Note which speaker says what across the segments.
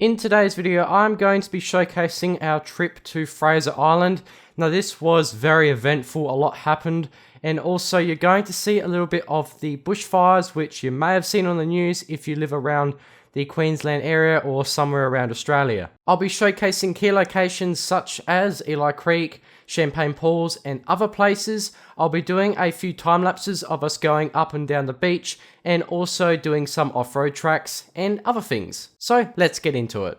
Speaker 1: In today's video, I'm going to be showcasing our trip to Fraser Island. Now this was very eventful, a lot happened, and also you're going to see a little bit of the bushfires, which you may have seen on the news if you live around the Queensland area or somewhere around Australia. I'll be showcasing key locations such as Eli Creek, Champagne Pools, and other places. I'll be doing a few time lapses of us going up and down the beach and also doing some off-road tracks and other things. So let's get into it.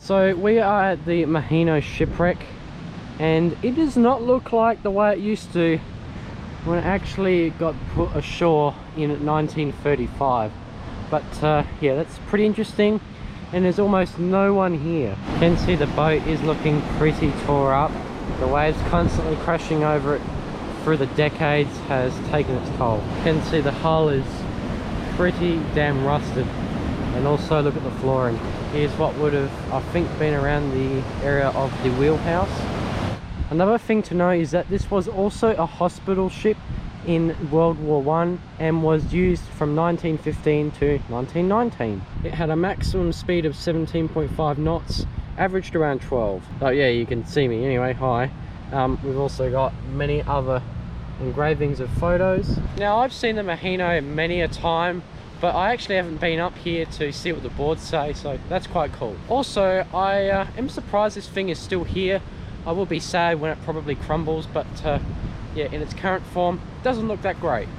Speaker 1: So we are at the Mojino Shipwreck, and it does not look like the way it used to when it actually got put ashore in 1935. But yeah, that's pretty interesting, and there's almost no one here. You can see the boat is looking pretty tore up. The waves constantly crashing over it through the decades has taken its toll. You can see the hull is pretty damn rusted, and also look at the flooring. Here's what would have, I think, been around the area of the wheelhouse. Another thing to know is that this was also a hospital ship in World War I and was used from 1915 to 1919. It had a maximum speed of 17.5 knots, averaged around 12. Oh yeah, you can see me anyway, hi. We've also got many other engravings of photos. Now I've seen the Maheno many a time, but I actually haven't been up here to see what the boards say, so that's quite cool. Also, I am surprised this thing is still here. I will be sad when it probably crumbles, but yeah, in its current form, it doesn't look that great.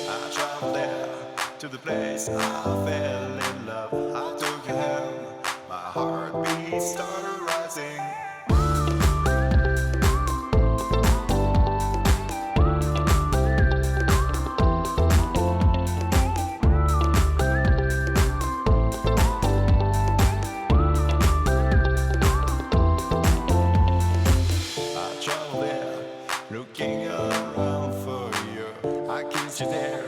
Speaker 2: I traveled there to the place I fell in love. I took your hand, my heartbeat started rising. I traveled there, looking around for you. I kissed you there,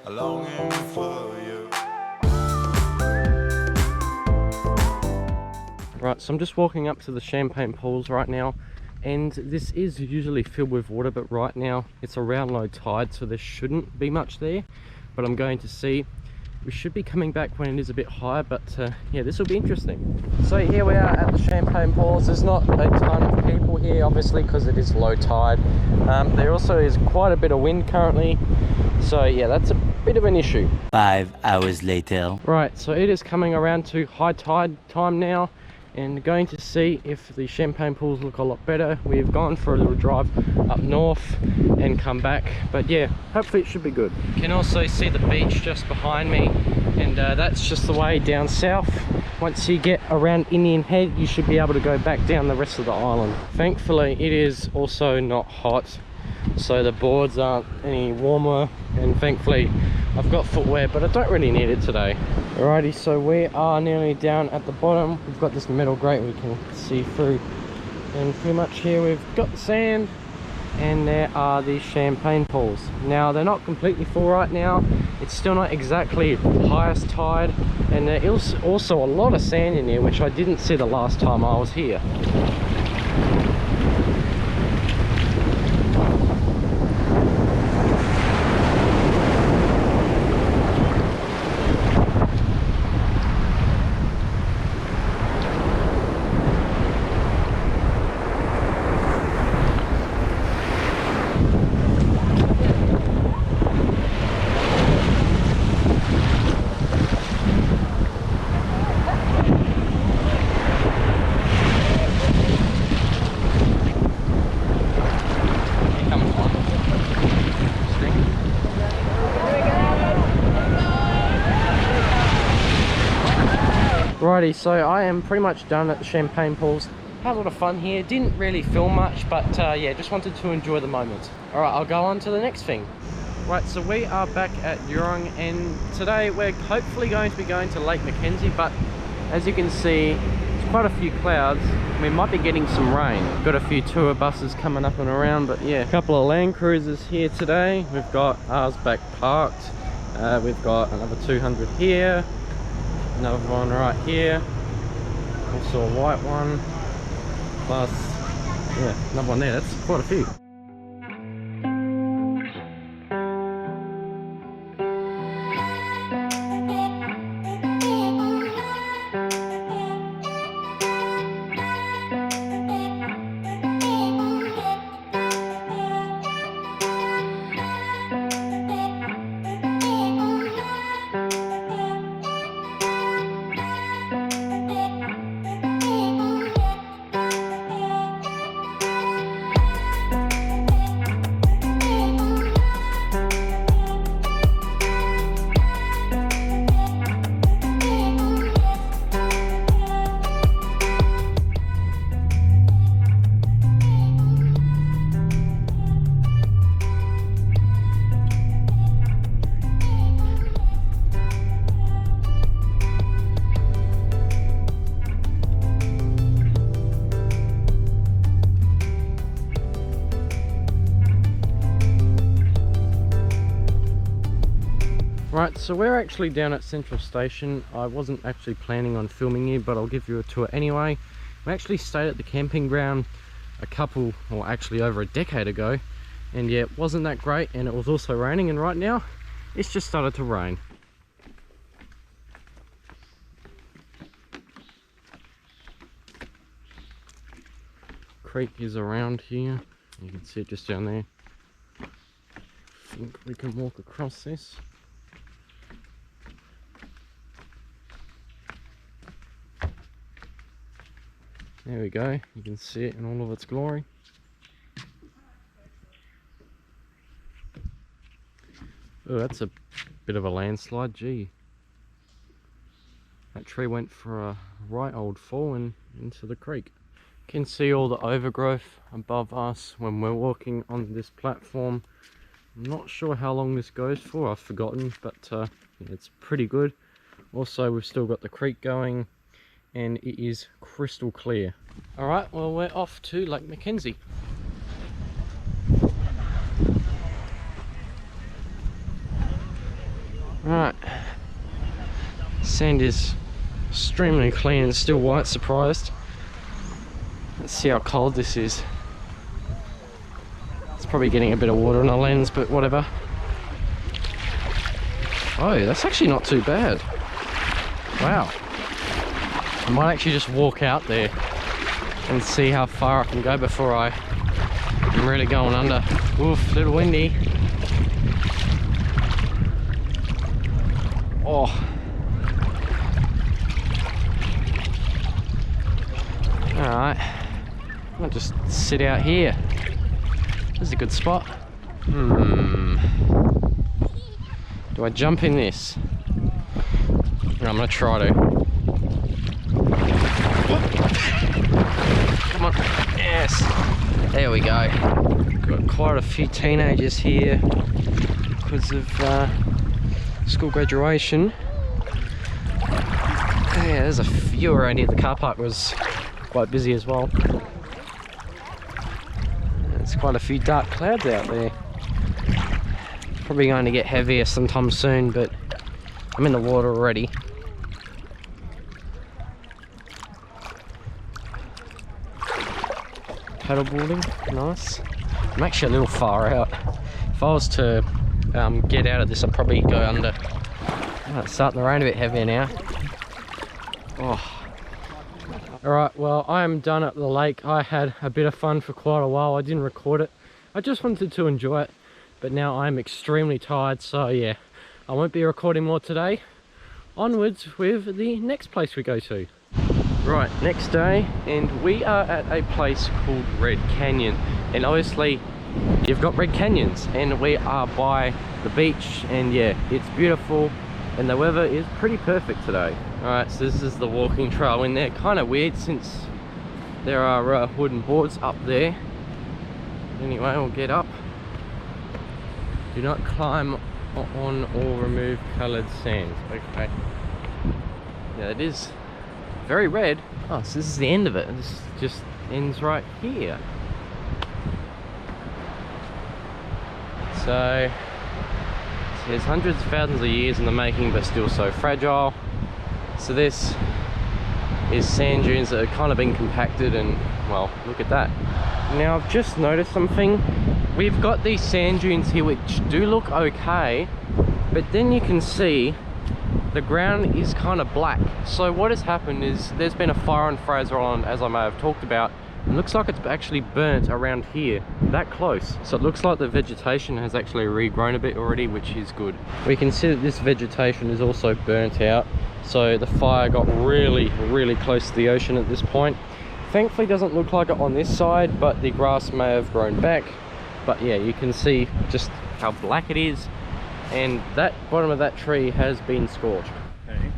Speaker 2: longing for you.
Speaker 1: Right, so I'm just walking up to the Champagne Pools right now, and this is usually filled with water, but right now it's around low tide, so there shouldn't be much there, but I'm going to see. We should be coming back when it is a bit higher, but yeah, this will be interesting. So here we are at the Champagne Pools. There's not a ton of people here, obviously, because it is low tide. There also is quite a bit of wind currently, so yeah, that's a bit of an issue.
Speaker 3: 5 hours later.
Speaker 1: Right, so it is coming around to high tide time now, and going to see if the Champagne Pools look a lot better. We've gone for a little drive up north and come back, but yeah, hopefully it should be good. You can also see the beach just behind me, and that's just the way down south. Once you get around Indian Head, you should be able to go back down the rest of the island. Thankfully it is also not hot, so the boards aren't any warmer, and thankfully I've got footwear, but I don't really need it today. Alrighty, so we are nearly down at the bottom. We've got this metal grate we can see through, and pretty much here we've got the sand, and there are the Champagne Pools. Now they're not completely full right now. It's still not exactly highest tide, and there is also a lot of sand in here, which I didn't see the last time I was here. Alrighty, so I am pretty much done at the champagne pools. Had a lot of fun here, didn't really film much, but yeah, just wanted to enjoy the moment. Alright, I'll go on to the next thing. Right, so we are back at Eurong, and today we're hopefully going to be going to Lake Makenzie, but as you can see, it's quite a few clouds. We might be getting some rain. Got a few tour buses coming up and around, but yeah. A couple of Land Cruisers here today. We've got ours back parked. We've got another 200 here. Another one right here. Also a white one. Plus, yeah, another one there. That's quite a few. Right, so we're actually down at Central Station. I wasn't actually planning on filming you, but I'll give you a tour anyway. We actually stayed at the camping ground actually over a decade ago, and yeah, it wasn't that great, and it was also raining, and right now it's just started to rain. Creek is around here. You can see it just down there. I think we can walk across this. There we go, you can see it in all of its glory. Oh, that's a bit of a landslide, gee. That tree went for a right old fall into the creek. You can see all the overgrowth above us when we're walking on this platform. I'm not sure how long this goes for, I've forgotten, but it's pretty good. Also, we've still got the creek going, and it is crystal clear. Alright, well, we're off to Lake Makenzie. Right, sand is extremely clean and still white, surprised. Let's see how cold this is. It's probably getting a bit of water on the lens, but whatever. Oh, that's actually not too bad. Wow. I might actually just walk out there and see how far I can go before I'm really going under. Oof, a little windy. Oh. Alright, I'll just sit out here. This is a good spot. Do I jump in this? I'm gonna try to. Come on, yes, there we go. Got quite a few teenagers here because of school graduation. Yeah, there's a few around here. The car park was quite busy as well. There's quite a few dark clouds out there. Probably going to get heavier sometime soon, but I'm in the water already. Paddleboarding, nice. I'm actually a little far out. If I was to get out of this, I'd probably go under. Oh, it's starting to rain a bit heavier now. Oh. Alright, well, I am done at the lake. I had a bit of fun for quite a while. I didn't record it. I just wanted to enjoy it. But now I'm extremely tired, so yeah, I won't be recording more today. Onwards with the next place we go to. Right, next day, and we are at a place called Red Canyon, and obviously you've got red canyons, and we are by the beach, and yeah, it's beautiful and the weather is pretty perfect today. Alright, so this is the walking trail in there. Kind of weird since there are wooden boards up there. Anyway, we'll get up. Do not climb on or remove coloured sand. Okay. Yeah, it is very red. Oh, so this is the end of it. This just ends right here. So there's hundreds of thousands of years in the making, but still so fragile. So this is sand dunes that have kind of been compacted, and well, look at that. Now I've just noticed something. We've got these sand dunes here which do look okay, but then you can see the ground is kind of black. So what has happened is there's been a fire on Fraser Island, as I may have talked about. It looks like it's actually burnt around here, that close. So it looks like the vegetation has actually regrown a bit already, which is good. We can see that this vegetation is also burnt out. So the fire got really, really close to the ocean at this point. Thankfully, it doesn't look like it on this side, but the grass may have grown back. But yeah, you can see just how black it is. And that bottom of that tree has been scorched. Okay.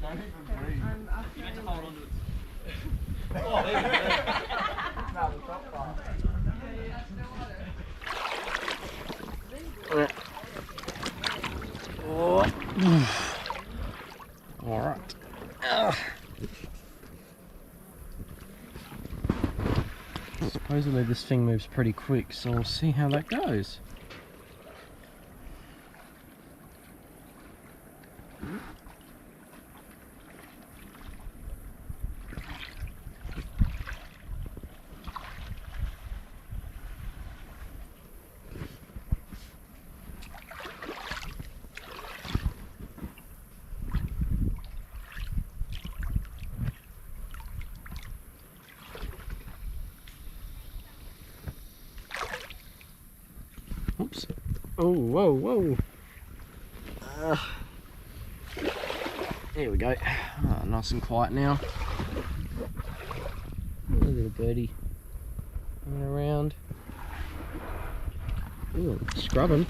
Speaker 4: Don't even breathe.
Speaker 5: You get to hold on to it.
Speaker 4: Oh, there we go. No, the top part.
Speaker 1: All right. Supposedly this thing moves pretty quick, so we'll see how that goes. Oops. Oh, whoa, whoa. There we go. Oh, nice and quiet now. A little birdie going around. Ooh, scrubbing.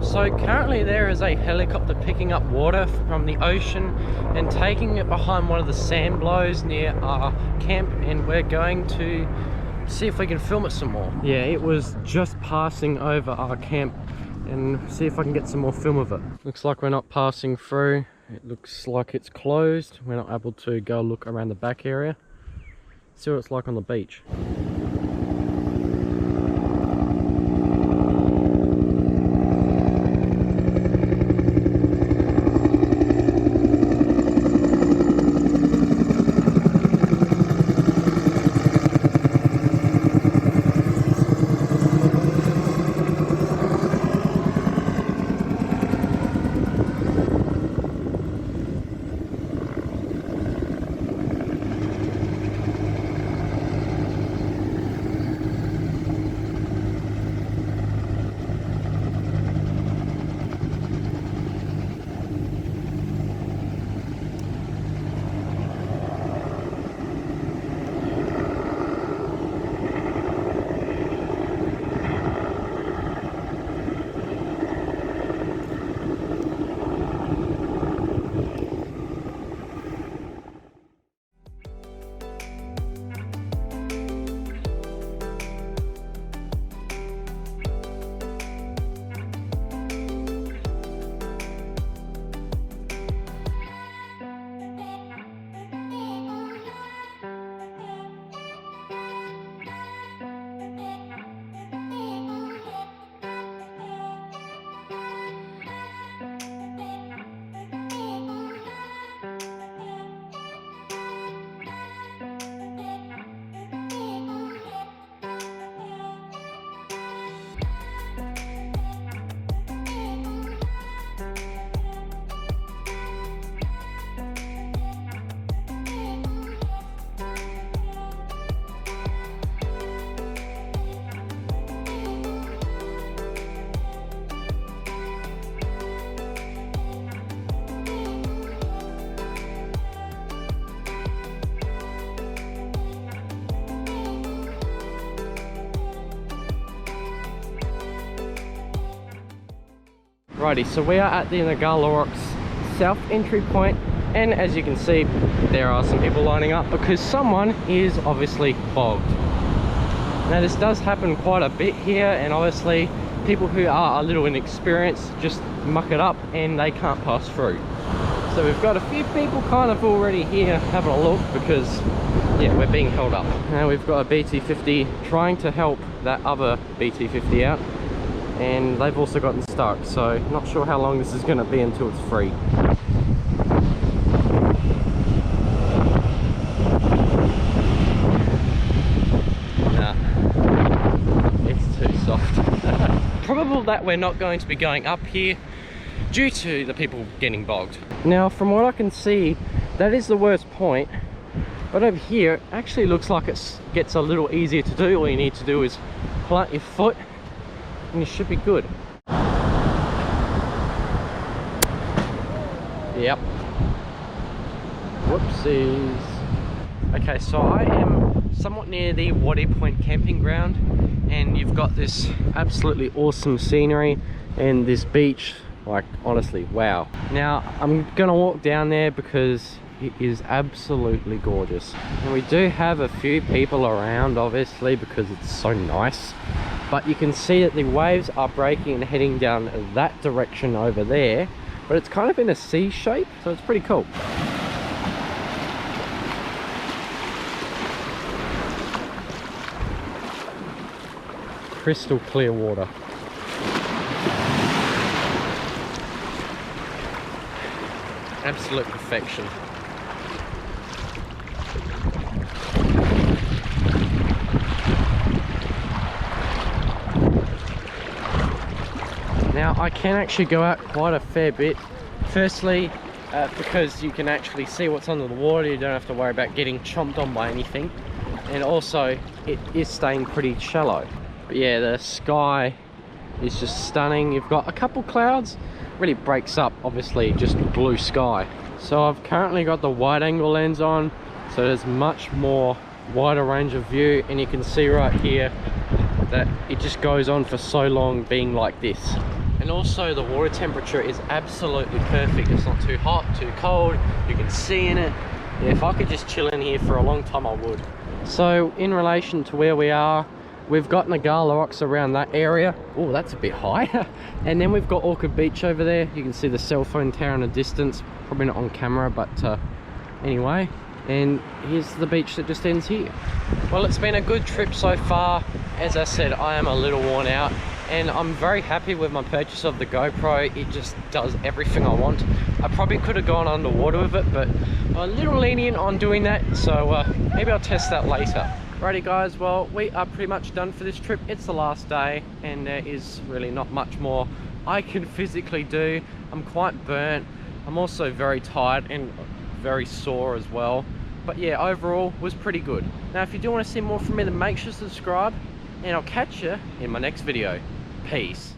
Speaker 1: So currently there is a helicopter picking up water from the ocean and taking it behind one of the sand blows near our camp, and we're going to see if we can film it some more. Yeah, it was just passing over our camp, and see if I can get some more film of it. Looks like we're not passing through. It looks like it's closed. We're not able to go look around the back area. See what it's like on the beach. Righty, so we are at the Ngkala Rocks south entry point, and as you can see, there are some people lining up because someone is obviously bogged. Now this does happen quite a bit here, and obviously people who are a little inexperienced just muck it up and they can't pass through. So we've got a few people kind of already here having a look because, yeah, we're being held up. Now we've got a BT50 trying to help that other BT50 out, and they've also gotten stuck, so not sure how long this is going to be until it's free. Nah, it's too soft. Probable that we're not going to be going up here due to the people getting bogged. Now from what I can see, that is the worst point, but over here it actually looks like it gets a little easier to do. All you need to do is plant your foot and you should be good. Yep. Whoopsies. Okay, so I am somewhat near the Waddy Point camping ground, and you've got this absolutely awesome scenery and this beach, like honestly, wow. Now I'm gonna walk down there because it is absolutely gorgeous, and we do have a few people around obviously because it's so nice, but you can see that the waves are breaking and heading down that direction over there, but it's kind of in a C shape, so it's pretty cool. Crystal clear water. Absolute perfection. Now I can actually go out quite a fair bit. Firstly, because you can actually see what's under the water, you don't have to worry about getting chomped on by anything, and also it is staying pretty shallow. But yeah, the sky is just stunning. You've got a couple clouds, really breaks up obviously just blue sky. So I've currently got the wide angle lens on, so there's much more wider range of view, and you can see right here that it just goes on for so long being like this. And also the water temperature is absolutely perfect. It's not too hot, too cold, you can see in it. Yeah, if I could just chill in here for a long time I would. So in relation to where we are, we've got Ngkala Rocks around that area. Oh, that's a bit high. And then we've got Orchid Beach over there. You can see the cell phone tower in the distance. Probably not on camera, but anyway. And here's the beach that just ends here. Well, it's been a good trip so far. As I said, I am a little worn out, and I'm very happy with my purchase of the GoPro. It just does everything I want. I probably could have gone underwater with it, but I'm a little lenient on doing that, so maybe I'll test that later. Righty guys, well, we are pretty much done for this trip. It's the last day, and there is really not much more I can physically do. I'm quite burnt. I'm also very tired and very sore as well. But yeah, overall was pretty good. Now if you do want to see more from me, then make sure to subscribe, and I'll catch you in my next video. Peace.